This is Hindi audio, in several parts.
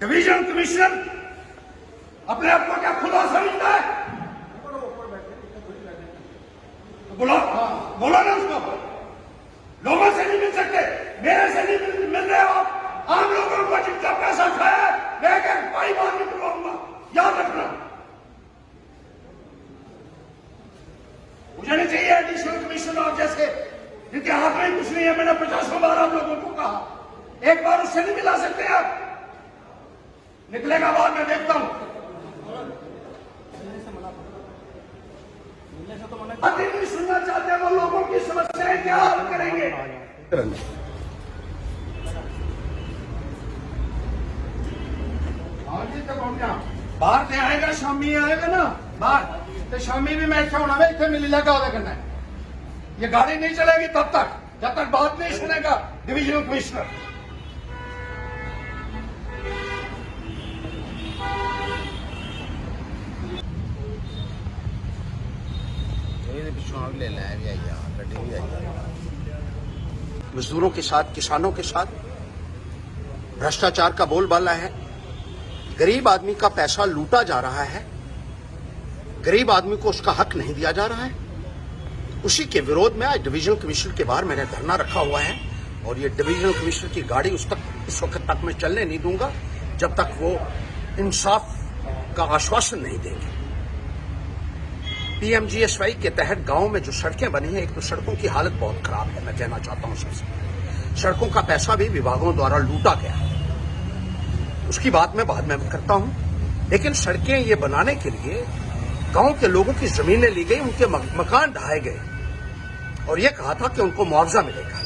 डिवीजन कमिश्नर अपने आप को क्या खुदा समझता है? बोलो बोलो ना उसको। लोगों से नहीं मिल सकते, मेरे से नहीं मिल रहे हो। आम लोगों को जिनका पैसा खाया मैं एक पाई बार निकलवाऊंगा, याद रखना। मुझे नहीं चाहिए एडिशनल कमिश्नर जैसे जिनके हाथ में कुछ नहीं है। मैंने 50 बार आप लोगों को कहा, एक बार उससे नहीं मिला सकते आप। निकलेगा बाद में देखता हूं। अभी नहीं सुनना चाहते वो लोगों की समस्याएं क्या हल करेंगे? बाहर से आएगा, शामी आएगा ना बाहर, तो शामी भी मैं होना वे इतने मिली लगा करना है। ये गाड़ी नहीं चलेगी तब तक जब तक बात नहीं सुनेगा डिवीजनल कमिश्नर। मजदूरों के साथ, किसानों के साथ भ्रष्टाचार का बोलबाला है। गरीब आदमी का पैसा लूटा जा रहा है, गरीब आदमी को उसका हक नहीं दिया जा रहा है। उसी के विरोध में आज डिवीजनल कमिश्नर के बाहर मैंने धरना रखा हुआ है और ये डिवीजनल कमिश्नर की गाड़ी उस वक्त तक मैं चलने नहीं दूंगा जब तक वो इंसाफ का आश्वासन नहीं देंगे। पीएमजीएसवाई के तहत गांव में जो सड़कें बनी हैं, एक तो सड़कों की हालत बहुत खराब है। मैं कहना चाहता हूं सबसे, सड़कों का पैसा भी विभागों द्वारा लूटा गया है, उसकी बात मैं बाद में करता हूं। लेकिन सड़कें ये बनाने के लिए गांव के लोगों की जमीनें ली गई, उनके मकान ढहाए गए और ये कहा था कि उनको मुआवजा मिलेगा,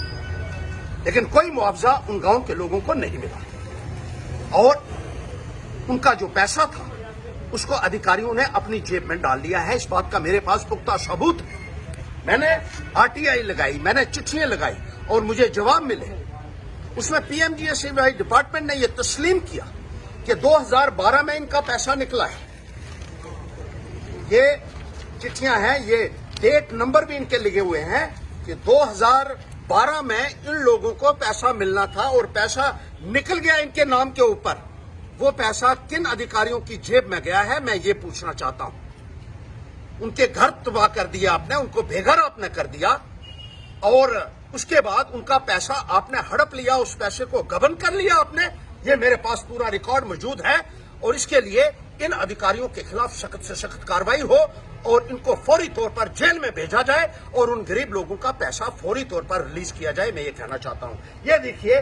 लेकिन कोई मुआवजा उन गांव के लोगों को नहीं मिला और उनका जो पैसा था उसको अधिकारियों ने अपनी जेब में डाल लिया है। इस बात का मेरे पास पुख्ता सबूत है। मैंने आरटीआई लगाई, मैंने चिट्ठियां लगाई और मुझे जवाब मिले। उसमें पीएमजीएसवाई डिपार्टमेंट ने यह तस्लीम किया कि 2012 में इनका पैसा निकला है। ये चिट्ठियां हैं, ये डेट नंबर भी इनके लिखे हुए हैं कि 2012 में इन लोगों को पैसा मिलना था और पैसा निकल गया इनके नाम के ऊपर। वो पैसा किन अधिकारियों की जेब में गया है मैं ये पूछना चाहता हूं। उनके घर तबाह कर दिया आपने, उनको बेघर आपने कर दिया और उसके बाद उनका पैसा आपने हड़प लिया, उस पैसे को गबन कर लिया आपने। ये मेरे पास पूरा रिकॉर्ड मौजूद है और इसके लिए इन अधिकारियों के खिलाफ सख्त से सख्त कार्रवाई हो और इनको फौरी तौर पर जेल में भेजा जाए और उन गरीब लोगों का पैसा फौरी तौर पर रिलीज किया जाए। मैं ये कहना चाहता हूं। ये देखिए,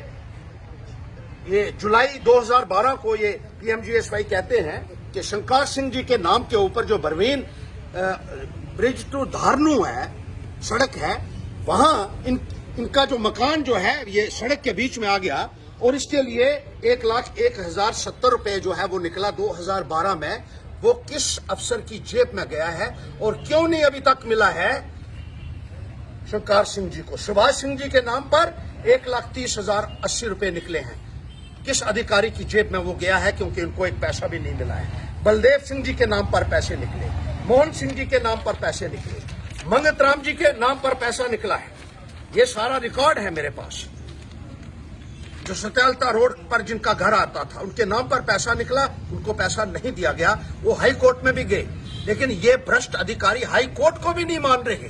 ये जुलाई 2012 को ये पीएमजीएसवाई कहते हैं कि शंकर सिंह जी के नाम के ऊपर जो बरवीन ब्रिज टू धारनू है, सड़क है, वहां इनका जो मकान जो है ये सड़क के बीच में आ गया और इसके लिए 1,01,070 रुपए जो है वो निकला 2012 में। वो किस अफसर की जेब में गया है और क्यों नहीं अभी तक मिला है शंकर सिंह जी को? सुभाष सिंह जी के नाम पर 1,30,080 रुपए निकले हैं। किस अधिकारी की जेब में वो गया है? क्योंकि उनको एक पैसा भी नहीं मिला है। बलदेव सिंह जी के नाम पर पैसे निकले, मोहन सिंह जी के नाम पर पैसे निकले, मंगत राम जी के नाम पर पैसा निकला है। ये सारा रिकॉर्ड है मेरे पास। जो सत्यालता रोड पर जिनका घर आता था उनके नाम पर पैसा निकला, उनको पैसा नहीं दिया गया। वो हाई कोर्ट में भी गए, लेकिन ये भ्रष्ट अधिकारी हाई कोर्ट को भी नहीं मान रहे।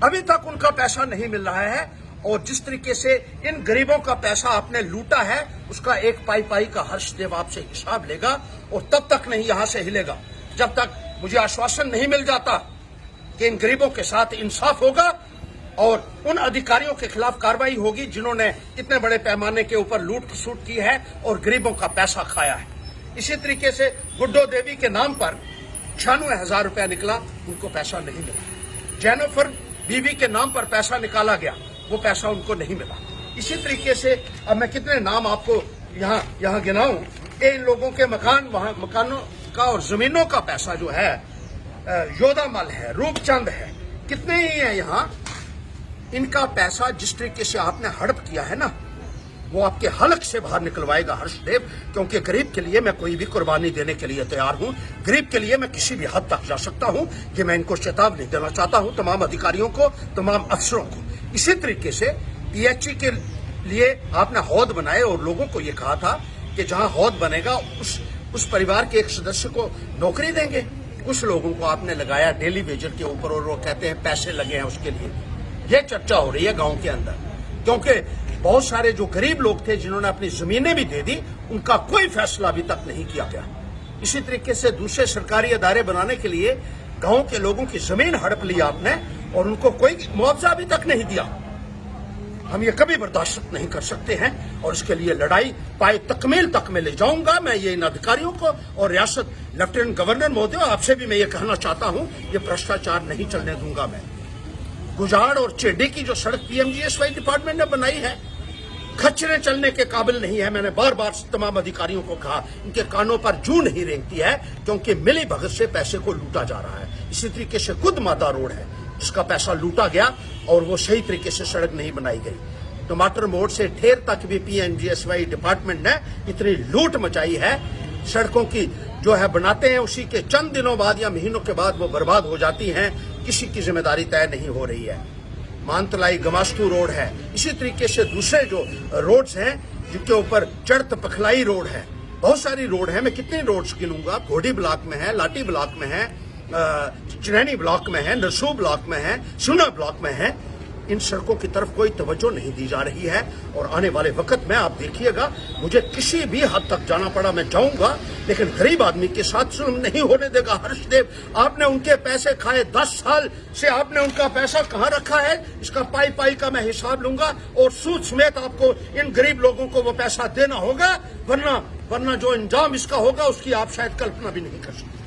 अभी तक उनका पैसा नहीं मिल रहा है और जिस तरीके से इन गरीबों का पैसा आपने लूटा है उसका एक पाई पाई का हर्षदेव आपसे हिसाब लेगा और तब तक नहीं यहां से हिलेगा जब तक मुझे आश्वासन नहीं मिल जाता कि इन गरीबों के साथ इंसाफ होगा और उन अधिकारियों के खिलाफ कार्रवाई होगी जिन्होंने इतने बड़े पैमाने के ऊपर लूट खसूट की है और गरीबों का पैसा खाया है। इसी तरीके से गुड्डो देवी के नाम पर 96,000 रुपया निकला, उनको पैसा नहीं मिला। जेनिफर बीवी के नाम पर पैसा निकाला गया, वो पैसा उनको नहीं मिला। इसी तरीके से अब मैं कितने नाम आपको यहाँ गिनाऊं। इन लोगों के मकानों का और जमीनों का पैसा जो है, योदामल है, रूपचंद है, कितने ही है यहाँ। इनका पैसा जिस तरीके से आपने हड़प किया है ना, वो आपके हलक से बाहर निकलवाएगा हर्षदेव, क्योंकि गरीब के लिए मैं कोई भी कुर्बानी देने के लिए तैयार हूं। गरीब के लिए मैं किसी भी हद तक जा सकता हूं। ये मैं इनको चेतावनी देना चाहता हूं, तमाम अधिकारियों को, तमाम अफसरों को। इसी तरीके से पीएचई के लिए आपने हौद बनाए और लोगों को ये कहा था कि जहां हौद बनेगा उस परिवार के एक सदस्य को नौकरी देंगे। कुछ लोगों को आपने लगाया डेली वेजर के ऊपर और वो कहते हैं पैसे लगे हैं उसके लिए। ये चर्चा हो रही है गांव के अंदर, क्योंकि बहुत सारे जो गरीब लोग थे जिन्होंने अपनी जमीनें भी दे दी, उनका कोई फैसला अभी तक नहीं किया गया। इसी तरीके से दूसरे सरकारी अदारे बनाने के लिए गांव के लोगों की जमीन हड़प ली आपने और उनको कोई मुआवजा अभी तक नहीं दिया। हम ये कभी बर्दाश्त नहीं कर सकते हैं और इसके लिए लड़ाई पाए तकमील तक में ले जाऊंगा। मैं ये इन अधिकारियों को और रियासत लेफ्टिनेंट गवर्नर महोदय आपसे भी मैं ये कहना चाहता हूं, ये भ्रष्टाचार नहीं चलने दूंगा मैं। गुजाड़ और चेडी की जो सड़क पीएमजीएसवाई डिपार्टमेंट ने बनाई है, खच्चरें चलने के काबिल नहीं है। मैंने बार बार तमाम अधिकारियों को कहा, इनके कानों पर जू नहीं रेंगती है, क्योंकि मिली भगत से पैसे को लूटा जा रहा है। इसी तरीके से खुद माता रोड है जिसका पैसा लूटा गया और वो सही तरीके से सड़क नहीं बनाई गई। टमाटर मोड़ से ठेर तक भी पीएमजीएसवाई डिपार्टमेंट ने इतनी लूट मचाई है। सड़कों की जो है बनाते हैं, उसी के चंद दिनों बाद या महीनों के बाद वो बर्बाद हो जाती हैं। किसी की जिम्मेदारी तय नहीं हो रही है। मानतलाई गमास्तू रोड है, इसी तरीके से दूसरे जो रोड्स हैं जिनके ऊपर चढ़त पखलाई रोड है, बहुत सारी रोड है। मैं कितनी रोड्स गिनूंगा, घोड़ी ब्लॉक में है, लाठी ब्लॉक में है, चिरैनी ब्लॉक में है, नरसू ब्लॉक में है, सुना ब्लॉक में है। इन सड़कों की तरफ कोई तवज्जो नहीं दी जा रही है और आने वाले वक्त में आप देखिएगा, मुझे किसी भी हद तक जाना पड़ा मैं जाऊंगा, लेकिन गरीब आदमी के साथ जुल्म नहीं होने देगा। हर्षदेव, आपने उनके पैसे खाए, 10 साल से आपने उनका पैसा कहां रखा है, इसका पाई पाई का मैं हिसाब लूंगा और सूद समेत आपको इन गरीब लोगों को वो पैसा देना होगा, वरना जो इंजाम इसका होगा उसकी आप शायद कल्पना भी नहीं कर सकते।